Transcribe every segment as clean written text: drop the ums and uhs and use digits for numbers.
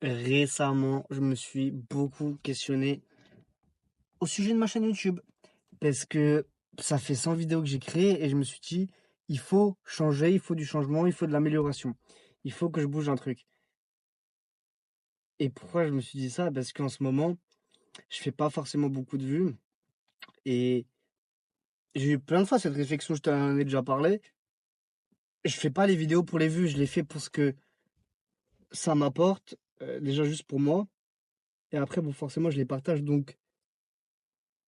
Récemment, je me suis beaucoup questionné au sujet de ma chaîne YouTube parce que ça fait 100 vidéos que j'ai créées et je me suis dit, il faut changer, il faut du changement, il faut de l'amélioration. Il faut que je bouge un truc. Et pourquoi je me suis dit ça? Parce qu'en ce moment, je fais pas forcément beaucoup de vues et j'ai eu plein de fois cette réflexion, je t'en ai déjà parlé. Je fais pas les vidéos pour les vues, je les fais pour ce que ça m'apporte, déjà juste pour moi. Et après, bon, forcément, je les partage donc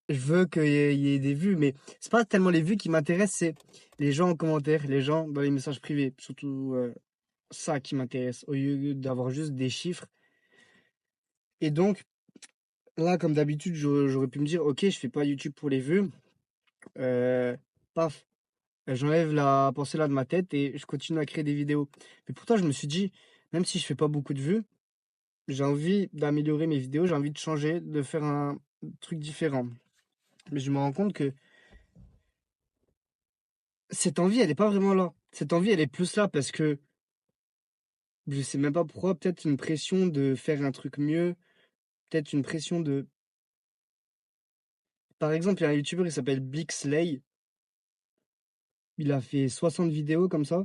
je veux qu'il y ait des vues, mais c'est pas tellement les vues qui m'intéressent, c'est les gens en commentaire, les gens dans les messages privés. Surtout ça qui m'intéresse, au lieu d'avoir juste des chiffres. Et donc, là, comme d'habitude, j'aurais pu me dire, ok, je fais pas YouTube pour les vues. Euh, Paf, j'enlève la pensée là de ma tête et je continue à créer des vidéos. Mais pourtant, je me suis dit, même si je fais pas beaucoup de vues, j'ai envie d'améliorer mes vidéos, j'ai envie de changer, de faire un truc différent. Mais je me rends compte que cette envie, elle est pas vraiment là. Cette envie, elle est plus là parce que je sais même pas pourquoi, peut-être une pression de faire un truc mieux, peut-être une pression de... Par exemple, il y a un youtubeur, il s'appelle Blixley, il a fait 60 vidéos comme ça.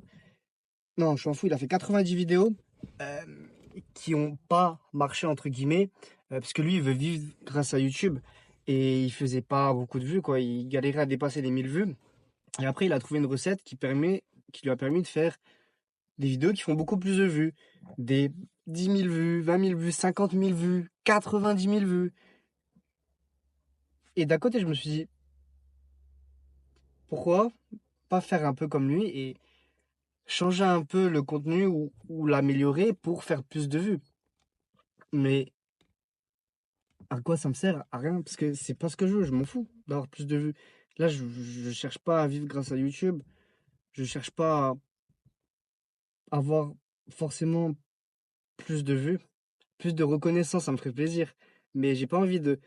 Non, je m'en fous, il a fait 90 vidéos euh, qui ont pas marché, entre guillemets, parce que lui, il veut vivre grâce à YouTube, et il faisait pas beaucoup de vues, quoi, il galérait à dépasser les 1000 vues, et après, il a trouvé une recette qui lui a permis de faire des vidéos qui font beaucoup plus de vues, des 10 000 vues, 20 000 vues, 50 000 vues, 90 000 vues. Et d'un côté, je me suis dit, pourquoi pas faire un peu comme lui et changer un peu le contenu ou l'améliorer pour faire plus de vues. Mais à quoi ça me sert? À rien, parce que c'est pas ce que je m'en fous d'avoir plus de vues. Là, je cherche pas à vivre grâce à YouTube, je cherche pas à avoir forcément plus de vues, plus de reconnaissance, ça me ferait plaisir. Mais j'ai pas envie de,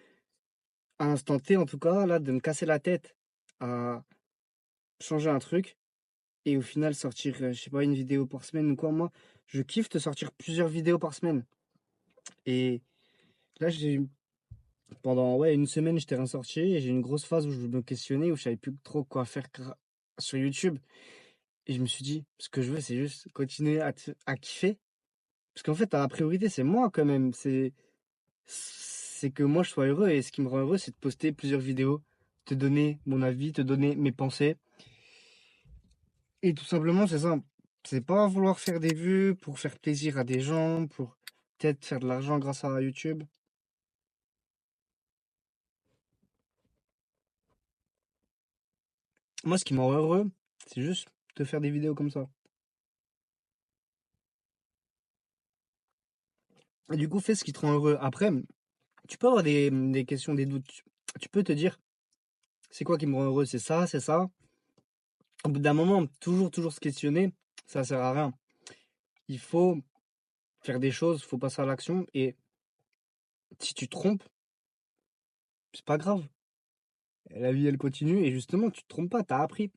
à l'instant T en tout cas, là, de me casser la tête à changer un truc et au final sortir, je sais pas, une vidéo par semaine ou quoi. Moi, je kiffe de sortir plusieurs vidéos par semaine. Et là, pendant ouais, une semaine, j'étais ressorti et j'ai eu une grosse phase où je me questionnais, où je savais plus trop quoi faire sur YouTube. Et je me suis dit, ce que je veux, c'est juste continuer à kiffer. Parce qu'en fait, la priorité, c'est moi quand même. C'est que moi, je sois heureux. Et ce qui me rend heureux, c'est de poster plusieurs vidéos, te donner mon avis, te donner mes pensées. Et tout simplement, c'est ça. C'est pas vouloir faire des vues pour faire plaisir à des gens, pour peut-être faire de l'argent grâce à YouTube. Moi, ce qui me rend heureux, c'est juste de faire des vidéos comme ça. Et du coup, fais ce qui te rend heureux. Après, tu peux avoir des questions, des doutes. Tu peux te dire, c'est quoi qui me rend heureux? C'est ça, c'est ça. Au bout d'un moment, toujours se questionner, ça sert à rien. Il faut faire des choses, il faut passer à l'action. Et si tu te trompes, c'est pas grave. La vie, elle continue. Et justement, tu te trompes pas, t'as appris.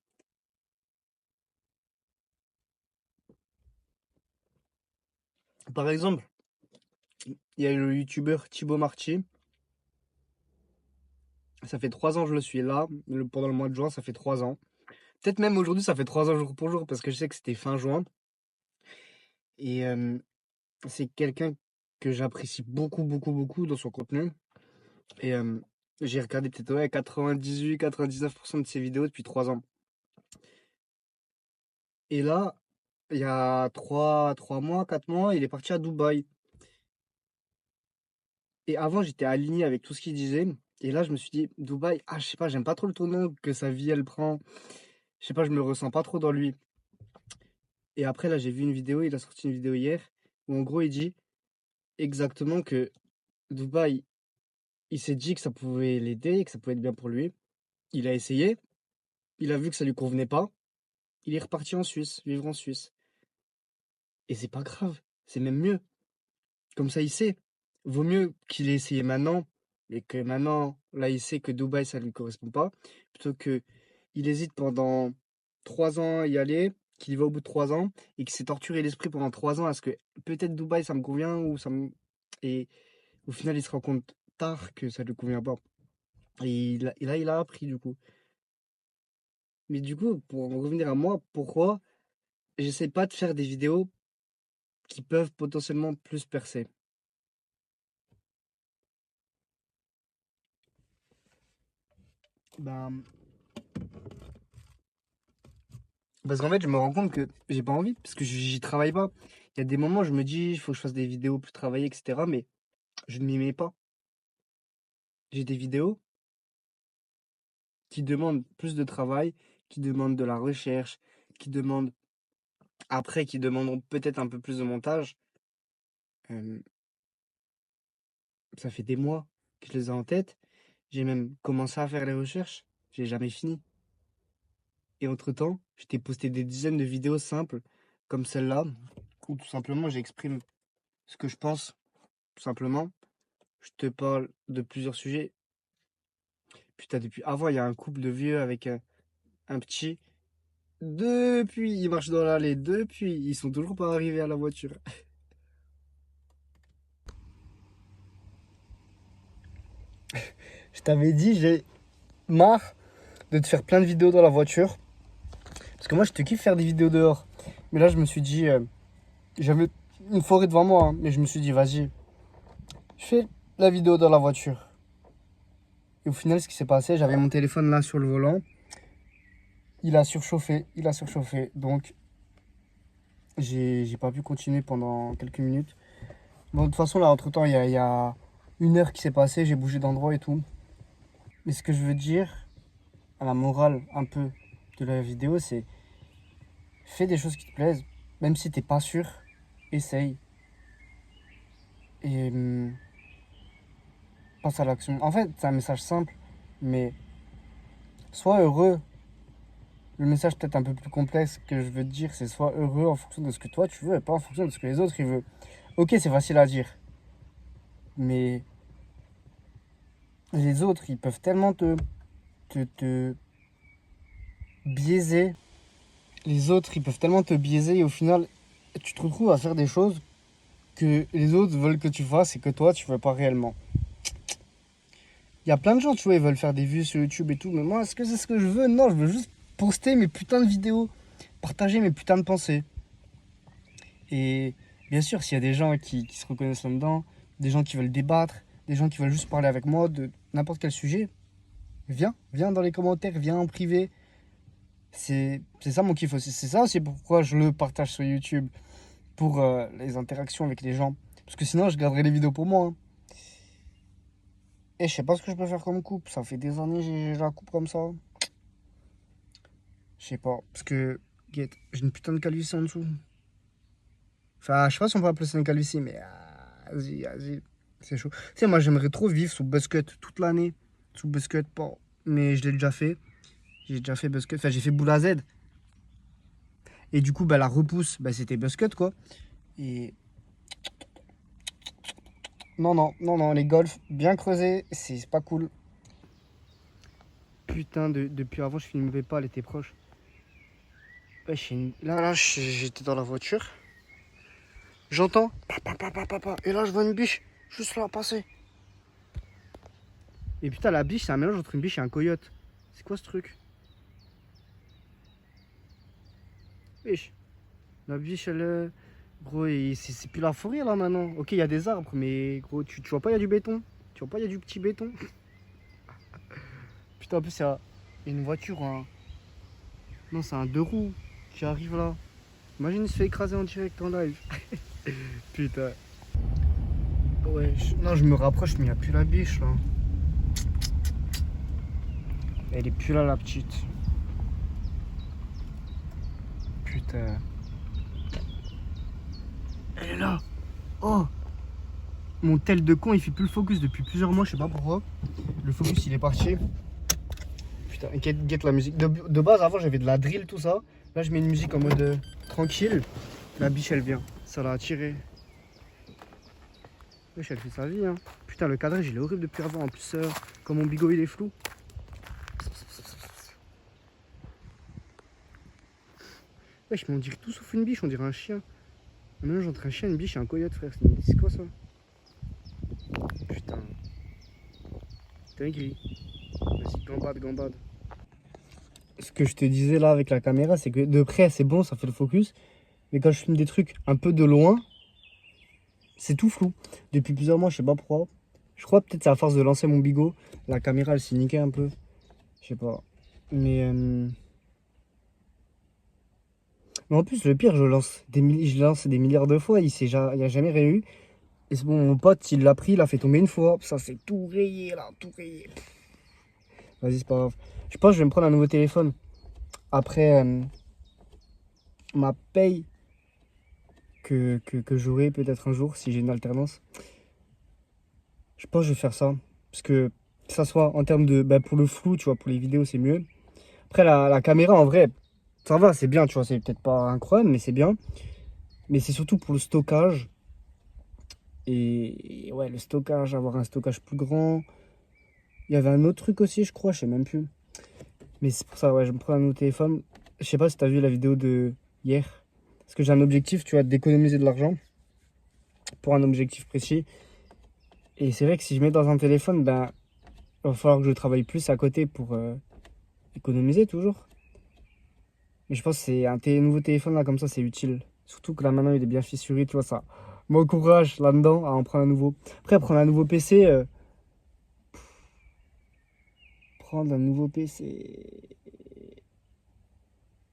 Par exemple, il y a le youtubeur Thibaut Marty. Ça fait 3 ans que je le suis là. Pendant le mois de juin, ça fait 3 ans. Peut-être même aujourd'hui, ça fait 3 ans jour pour jour parce que je sais que c'était fin juin. Et c'est quelqu'un que j'apprécie beaucoup dans son contenu. Et j'ai regardé peut-être ouais, 98-99% de ses vidéos depuis 3 ans. Et là, il y a 3 mois, 4 mois, il est parti à Dubaï. Et avant, j'étais aligné avec tout ce qu'il disait. Et là, je me suis dit, Dubaï, ah, je sais pas, j'aime pas trop le tournant que sa vie, elle prend. Je sais pas, je me ressens pas trop dans lui. Et après, là, j'ai vu une vidéo, il a sorti une vidéo hier, où en gros, il dit exactement que Dubaï, il s'est dit que ça pouvait l'aider, que ça pouvait être bien pour lui. Il a essayé, il a vu que ça lui convenait pas. Il est reparti en Suisse, vivre en Suisse. Et c'est pas grave, c'est même mieux. Comme ça, il sait. Vaut mieux qu'il ait essayé maintenant, et que maintenant, là, il sait que Dubaï, ça lui correspond pas, plutôt que il hésite pendant 3 ans à y aller, qu'il y va au bout de 3 ans, et qu'il s'est torturé l'esprit pendant 3 ans à ce que peut-être Dubaï, ça me convient, ou ça me... Et au final, il se rend compte tard que ça lui convient pas. Et là, il a appris du coup. Mais du coup, pour en revenir à moi, pourquoi j'essaie pas de faire des vidéos qui peuvent potentiellement plus percer? Ben, parce qu'en fait, je me rends compte que j'ai pas envie, parce que j'y travaille pas. Il y a des moments où je me dis, il faut que je fasse des vidéos plus travaillées, etc. Mais je ne m'y mets pas. J'ai des vidéos qui demandent plus de travail, qui demandent de la recherche, qui demandent après, qui demanderont peut-être un peu plus de montage. Euh, Ça fait des mois que je les ai en tête. J'ai même commencé à faire les recherches. J'ai jamais fini. Et entre-temps, je t'ai posté des dizaines de vidéos simples, comme celle-là, où tout simplement j'exprime ce que je pense, tout simplement. Je te parle de plusieurs sujets. Putain, depuis avant, il y a un couple de vieux avec un petit. Depuis, ils marchent dans l'allée. Depuis, ils sont toujours pas arrivés à la voiture. Je t'avais dit, j'ai marre de te faire plein de vidéos dans la voiture. Parce que moi, je te kiffe faire des vidéos dehors. Mais là, je me suis dit, j'avais une forêt devant moi, hein, mais je me suis dit, vas-y, je fais la vidéo dans la voiture. Et au final, ce qui s'est passé, j'avais mon téléphone là sur le volant. Il a surchauffé. Donc, j'ai pas pu continuer pendant quelques minutes. Bon, de toute façon, là, entre-temps, il y a une heure qui s'est passée, j'ai bougé d'endroit et tout. Mais ce que je veux dire, à la morale un peu de la vidéo, c'est fais des choses qui te plaisent, même si t'es pas sûr, essaye. Et passe à l'action. En fait, c'est un message simple, mais sois heureux. Le message peut-être un peu plus complexe que je veux te dire, c'est sois heureux en fonction de ce que toi tu veux et pas en fonction de ce que les autres ils veulent. Ok, c'est facile à dire, mais les autres ils peuvent tellement te biaiser. Les autres ils peuvent tellement te biaiser et au final tu te retrouves à faire des choses que les autres veulent que tu fasses et que toi tu veux pas réellement. Il y a plein de gens, tu vois, ils veulent faire des vues sur YouTube et tout, mais moi, est-ce que c'est ce que je veux? Non, je veux juste poster mes putains de vidéos, partager mes putains de pensées. Et bien sûr, s'il y a des gens qui se reconnaissent là-dedans, des gens qui veulent débattre, des gens qui veulent juste parler avec moi de n'importe quel sujet, viens dans les commentaires, viens en privé. C'est ça mon kiff aussi. C'est ça aussi pourquoi je le partage sur YouTube, pour les interactions avec les gens. Parce que sinon, je garderai les vidéos pour moi, hein. Et je sais pas ce que je peux faire comme coupe. Ça fait des années que j'ai la coupe comme ça. Je sais pas. Parce que, guette, j'ai une putain de calvitie en dessous. Enfin, je sais pas si on peut appeler ça une calvitie, mais vas-y, c'est chaud. Tu sais, moi, j'aimerais trop vivre sous Buzzcut toute l'année. Sous Buzzcut, pas. Mais je l'ai déjà fait. J'ai déjà fait Buzzcut. Enfin, j'ai fait boule à Z. Et du coup, bah, la repousse, bah, c'était Buzzcut, quoi. Et non, les golfs bien creusés, c'est pas cool. Putain, depuis avant, je filmais pas, elle était proche. Ouais, là, j'étais dans la voiture. J'entends. Pa. Et là, je vois une biche. Juste là, passer. Et putain, la biche, c'est un mélange entre une biche et un coyote. C'est quoi ce truc? Biche. La biche, elle. Gros, c'est plus la forêt là maintenant. Ok, il y a des arbres, mais gros, tu vois pas, il y a du béton. Tu vois pas, il y a du petit béton. Putain, en plus, il y a une voiture. Non, c'est un deux roues qui arrive là. Imagine, il se fait écraser en direct en live. Putain. Ouais, non, je me rapproche, mais il n'y a plus la biche là. Elle est plus là, la petite. Putain. Elle est là. Oh, mon tel de con, il fait plus le focus depuis plusieurs mois, je sais pas pourquoi. Le focus, il est parti. Putain, get la musique. De base, avant, j'avais de la drill, tout ça. Là, je mets une musique en mode tranquille. La biche, elle vient. Ça l'a attiré. Wesh, elle fait sa vie, hein. Putain, le cadrage, il est horrible depuis avant. En plus, comme mon bigot, il est flou. Wesh, mais on dirait tout sauf une biche, on dirait un chien. Un mélange entre un chien, une biche et un coyote, frère. C'est quoi ça? Putain. Dinguerie. Vas-y, gambade, gambade. Ce que je te disais là avec la caméra, c'est que de près c'est bon, ça fait le focus. Mais quand je filme des trucs un peu de loin, c'est tout flou. Depuis plusieurs mois, je sais pas pourquoi. Je crois peut-être c'est à force de lancer mon bigot. La caméra elle s'est niquée un peu. Je sais pas. Mais, mais en plus, le pire, je lance des milliards de fois. Il y a jamais rien eu. Et c'est bon, mon pote, il l'a pris, il l'a fait tomber une fois. Ça c'est tout rayé là, tout rayé. Vas-y, c'est pas grave. Je pense que je vais me prendre un nouveau téléphone. Après ma paye que j'aurai peut-être un jour si j'ai une alternance. Je pense que je vais faire ça. Parce que ça soit en termes de. Bah, pour le flou, tu vois, pour les vidéos, c'est mieux. Après, la caméra, en vrai, ça va, c'est bien, tu vois, c'est peut-être pas incroyable, mais c'est bien. Mais c'est surtout pour le stockage. Et ouais, le stockage, avoir un stockage plus grand. Il y avait un autre truc aussi, je crois, je sais même plus. Mais c'est pour ça, ouais, je me prends un nouveau téléphone. Je sais pas si t'as vu la vidéo de hier. Parce que j'ai un objectif, tu vois, d'économiser de l'argent pour un objectif précis. Et c'est vrai que si je mets dans un téléphone, ben, il va falloir que je travaille plus à côté pour économiser toujours. Mais je pense que c'est nouveau téléphone là comme ça, c'est utile. Surtout que là maintenant il est bien fissuré, tu vois, ça m'encourage là-dedans à en prendre un nouveau. Après, prendre un nouveau PC, prendre un nouveau PC.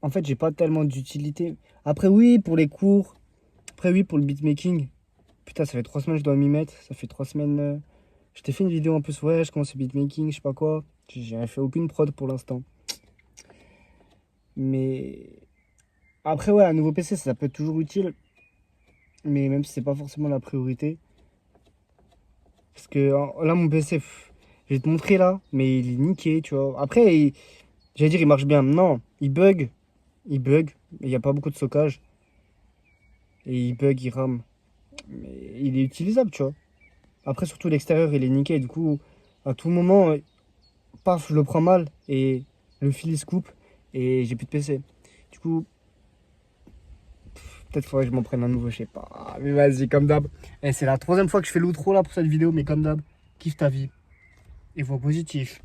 En fait, j'ai pas tellement d'utilité. Après, oui, pour les cours. Après, oui, pour le beatmaking. Putain, ça fait 3 semaines que je dois m'y mettre. Ça fait 3 semaines. Je t'ai fait une vidéo en plus, ouais, je commence le beatmaking, je sais pas quoi. J'ai fait aucune prod pour l'instant. Mais après, ouais, un nouveau PC, ça peut être toujours utile. Mais même si c'est pas forcément la priorité. Parce que là, mon PC, je vais te montrer là, mais il est niqué, tu vois. Après, j'allais dire, il marche bien. Non, il bug. Il bug. Il n'y a pas beaucoup de stockage. Et il bug, il rame. Mais il est utilisable, tu vois. Après, surtout l'extérieur, il est niqué. Du coup, à tout moment, paf, je le prends mal. Et le fil, il se coupe. Et j'ai plus de PC. Du coup, peut-être faudrait que je m'en prenne un nouveau, je sais pas. Mais vas-y, comme d'hab. Et c'est la troisième fois que je fais l'outro là pour cette vidéo, mais comme d'hab, kiffe ta vie. Et vois positif.